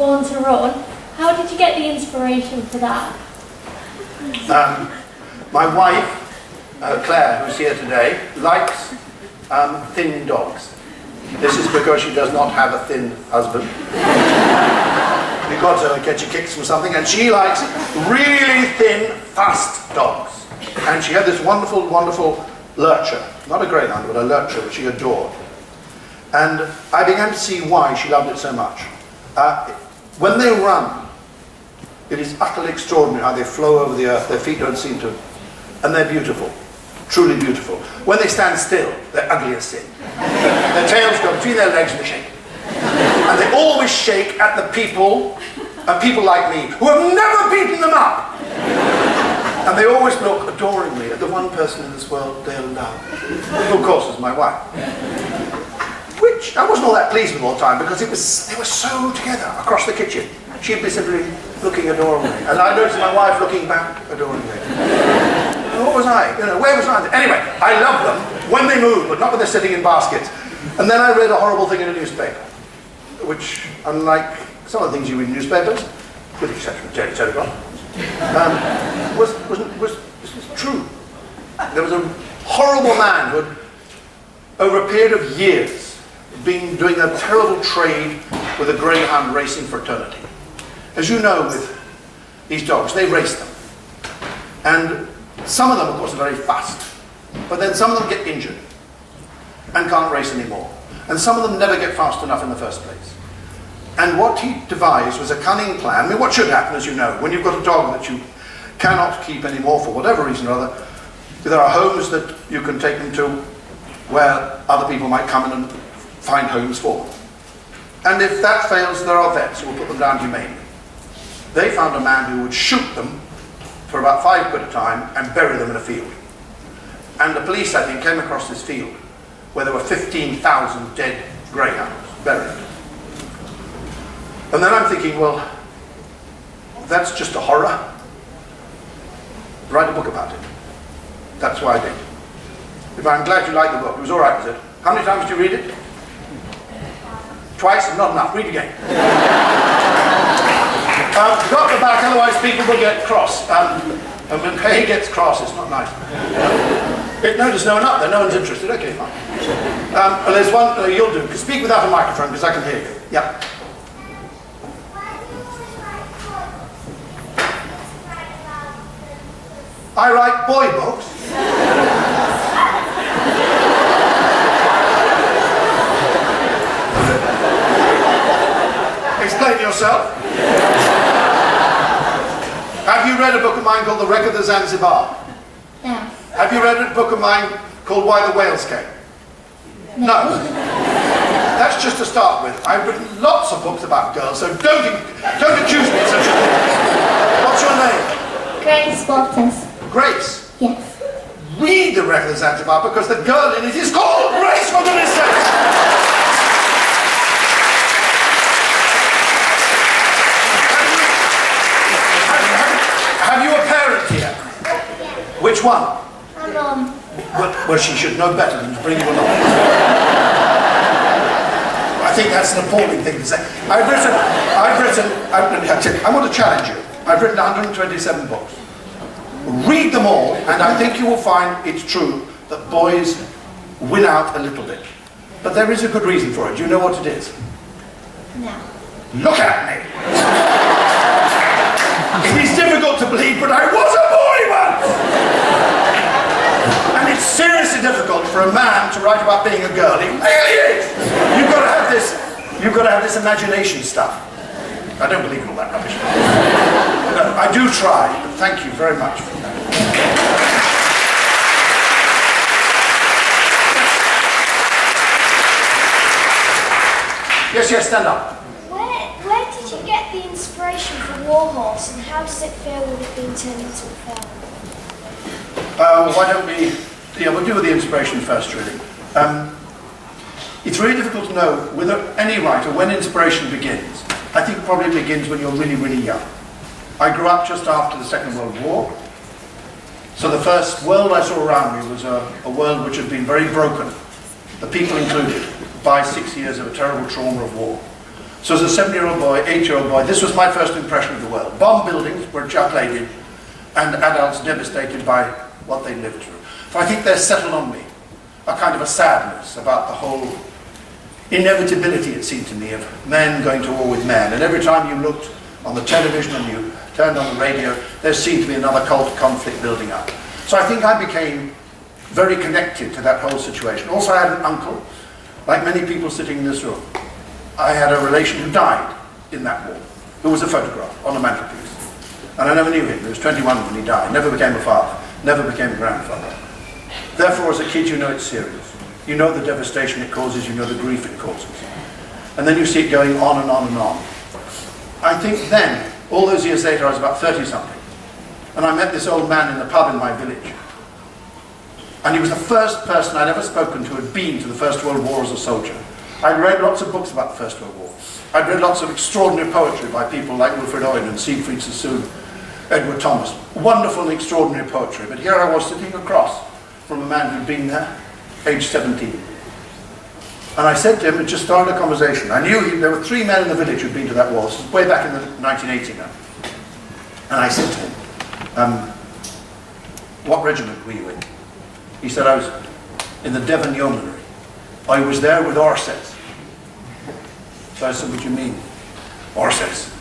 Born to Run. How did you get the inspiration for that? My wife, Claire, who's here today, likes thin dogs. This is because she does not have a thin husband. You've got to get your kicks from something, and she likes really thin, fast dogs. And she had this wonderful, wonderful lurcher, not a greyhound, but a lurcher, which she adored. And I began to see why she loved it so much. When they run, it is utterly extraordinary how they flow over the earth. Their feet don't seem to, and they're beautiful, truly beautiful. When they stand still, they're ugly as sin. Their tails go between their legs and they shake. And they always shake at the people, and people like me, who have never beaten them up. And they always look adoringly at the one person in this world they'll love, who of course is my wife. Which I wasn't all that pleased with all the time, because they were so together across the kitchen. She'd be simply looking adoringly, and I noticed my wife looking back adoringly. What was I? Where was I? Anyway, I love them when they move, but not when they're sitting in baskets. And then I read a horrible thing in a newspaper, which, unlike some of the things you read in newspapers, with the exception of Daily Telegraph, was true. There was a horrible man who had, over a period of years, been doing a terrible trade with a greyhound racing fraternity. As you know, with these dogs, they race them. And some of them, of course, are very fast. But then some of them get injured and can't race anymore. And some of them never get fast enough in the first place. And what he devised was a cunning plan. I mean, what should happen, as you know, when you've got a dog that you cannot keep anymore for whatever reason or other, there are homes that you can take them to where other people might come in and find homes for them. And if that fails, there are vets who will put them down humanely. They found a man who would shoot them for about £5 a time and bury them in a field. And the police, I think, came across this field where there were 15,000 dead greyhounds buried. And then I'm thinking, well, that's just a horror. Write a book about it. That's why I did. If I'm glad you liked the book. It was all right, was it? How many times did you read it? Twice? Not enough. Read again. Drop the back, otherwise people will get cross. And when Hay gets cross, it's not nice. No, there's no one up there. No one's interested. Okay, fine. There's one you'll do. Speak without a microphone because I can hear you. Yeah. I write boy books. Explain yourself. Have you read a book of mine called The Wreck of the Zanzibar? No. Have you read a book of mine called Why the Whales Came? No. That's just to start with. I've written lots of books about girls, so don't accuse me of such a thing. What's your name? Grace Walters. Grace? Yes. Read The Wreck of the Zanzibar because the girl in it is called Grace, for goodness sake! Have you a parent here? Which one? My mum. Well, she should know better than to bring you along. I think that's an appalling thing to say. I want to challenge you. I've written 127 books. Read them all, and I think you will find it's true that boys win out a little bit. But there is a good reason for it. Do you know what it is? No. Look at me! It is difficult to believe, but I was a boy once! And it's seriously difficult for a man to write about being a girl. It really is! You've got to have this imagination stuff. I don't believe in all that rubbish. No, I do try, but thank you very much for that. Yes, stand up. Where did you get the inspiration for Warhorse, and how does it feel with it being turned into a film? Why don't we... Yeah, we'll deal with the inspiration first, really. It's really difficult to know with any writer when inspiration begins. I think it probably begins when you're really, really young. I grew up just after the Second World War, so the first world I saw around me was a world which had been very broken, the people included, by 6 years of a terrible trauma of war. So as a 7-year-old boy, 8-year-old boy, this was my first impression of the world. Bomb buildings were chucked in, and adults devastated by what they lived through. So I think there settled on me a kind of a sadness about the whole inevitability, it seemed to me, of men going to war with men. And every time you looked on the television and you turned on the radio, there seemed to be another conflict building up. So I think I became very connected to that whole situation. Also, I had an uncle, like many people sitting in this room. I had a relation who died in that war, who was a photograph on a mantelpiece. And I never knew him. He was 21 when he died. Never became a father. Never became a grandfather. Therefore, as a kid, you know it's serious. You know the devastation it causes. You know the grief it causes. And then you see it going on and on and on. I think then, all those years later, I was about 30-something. And I met this old man in the pub in my village. And he was the first person I'd ever spoken to who had been to the First World War as a soldier. I'd read lots of books about the First World War. I'd read lots of extraordinary poetry by people like Wilfred Owen and Siegfried Sassoon, Edward Thomas. Wonderful and extraordinary poetry. But here I was sitting across from a man who'd been there, age 17. And I said to him, and just started a conversation. I knew there were 3 men in the village who'd been to that war. This was way back in the 1980 now. And I said to him, what regiment were you in? He said, I was in the Devon Yeomanry. I was there with horses. So I said, what do you mean, horses?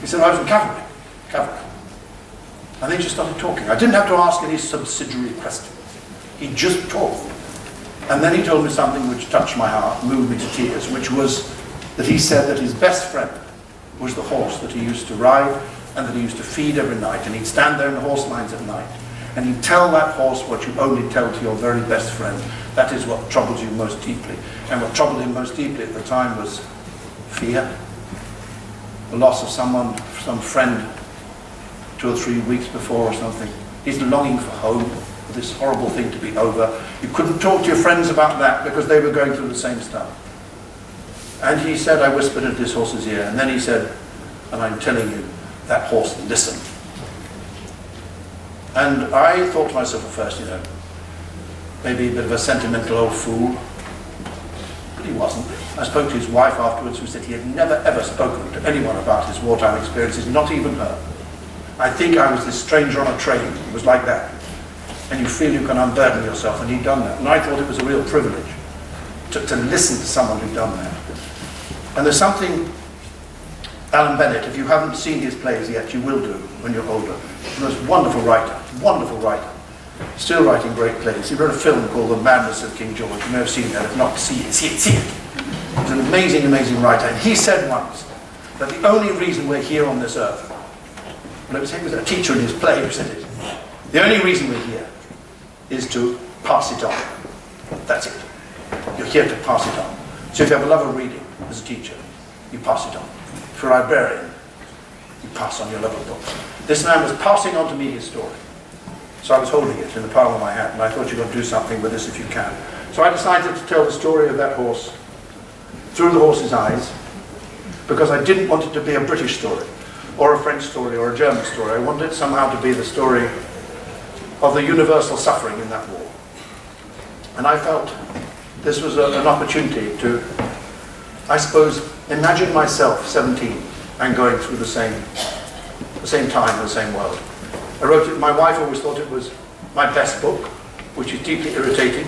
He said, I was in cavalry. And they just started talking. I didn't have to ask any subsidiary questions. He just talked. And then he told me something which touched my heart, moved me to tears, which was that he said that his best friend was the horse that he used to ride and that he used to feed every night. And he'd stand there in the horse lines at night and he'd tell that horse what you only tell to your very best friend. That is what troubles you most deeply. And what troubled him most deeply at the time was fear. The loss of someone, some friend, 2 or 3 weeks before or something. His longing for home, for this horrible thing to be over. You couldn't talk to your friends about that because they were going through the same stuff. And he said, I whispered into this horse's ear, and then he said, and I'm telling you, that horse listened. And I thought to myself at first, maybe a bit of a sentimental old fool. But he wasn't. I spoke to his wife afterwards, who said he had never ever spoken to anyone about his wartime experiences, not even her. I think I was this stranger on a train. It was like that. And you feel you can unburden yourself, and he'd done that. And I thought it was a real privilege to listen to someone who'd done that. And there's something, Alan Bennett, if you haven't seen his plays yet, you will do when you're older. He's the most wonderful writer. Still writing great plays. He wrote a film called The Madness of King George. You may have seen that. If not, see it. He's an amazing, amazing writer. And he said once that the only reason we're here on this earth, well, it was a teacher in his play who said it, the only reason we're here is to pass it on. That's it. You're here to pass it on. So if you have a love of reading as a teacher, you pass it on. If you're a librarian, you pass on your love of books. This man was passing on to me his story. So I was holding it in the palm of my hand, and I thought you've got to do something with this if you can. So I decided to tell the story of that horse through the horse's eyes, because I didn't want it to be a British story, or a French story, or a German story. I wanted it somehow to be the story of the universal suffering in that war. And I felt this was an opportunity to, I suppose, imagine myself 17 and going through the same time in the same world. I wrote it, my wife always thought it was my best book, which is deeply irritating,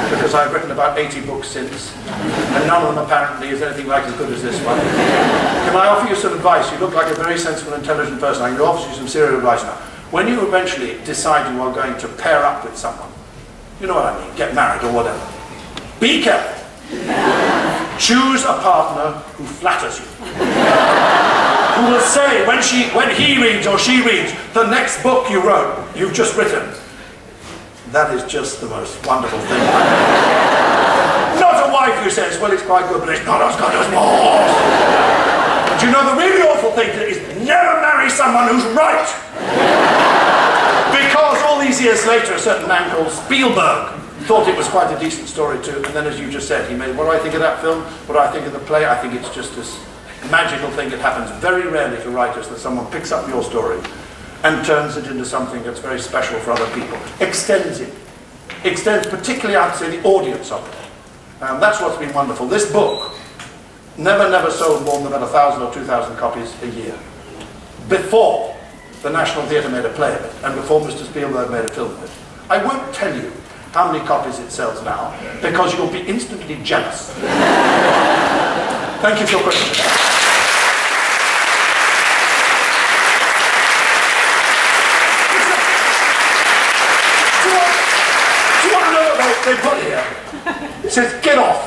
because I've written about 80 books since, and none of them apparently is anything like as good as this one. Can I offer you some advice? You look like a very sensible, intelligent person. I can offer you some serious advice now. When you eventually decide you are going to pair up with someone, you know what I mean, get married or whatever, be careful. Choose a partner who flatters you. Who will say, when he reads or she reads the next book you wrote, you've just written, that is just the most wonderful thing. Not a wife who says, well, it's quite good, but it's not as good as yours. But you know, the really awful thing is never marry someone who's right. Because all these years later, a certain man called Spielberg thought it was quite a decent story too, and then as you just said, he made, what do I think of that film? What do I think of the play? I think it's just this magical thing that happens very rarely to writers, that someone picks up your story and turns it into something that's very special for other people. Extends particularly, I'd say, the audience of it. That's what's been wonderful. This book never sold more than about 1,000 or 2,000 copies a year. Before the National Theatre made a play of it, and before Mr. Spielberg made a film of it. I won't tell you how many copies it sells now, because you'll be instantly jealous. Thank you for your question. Do you want to know what they put here? It says, get off.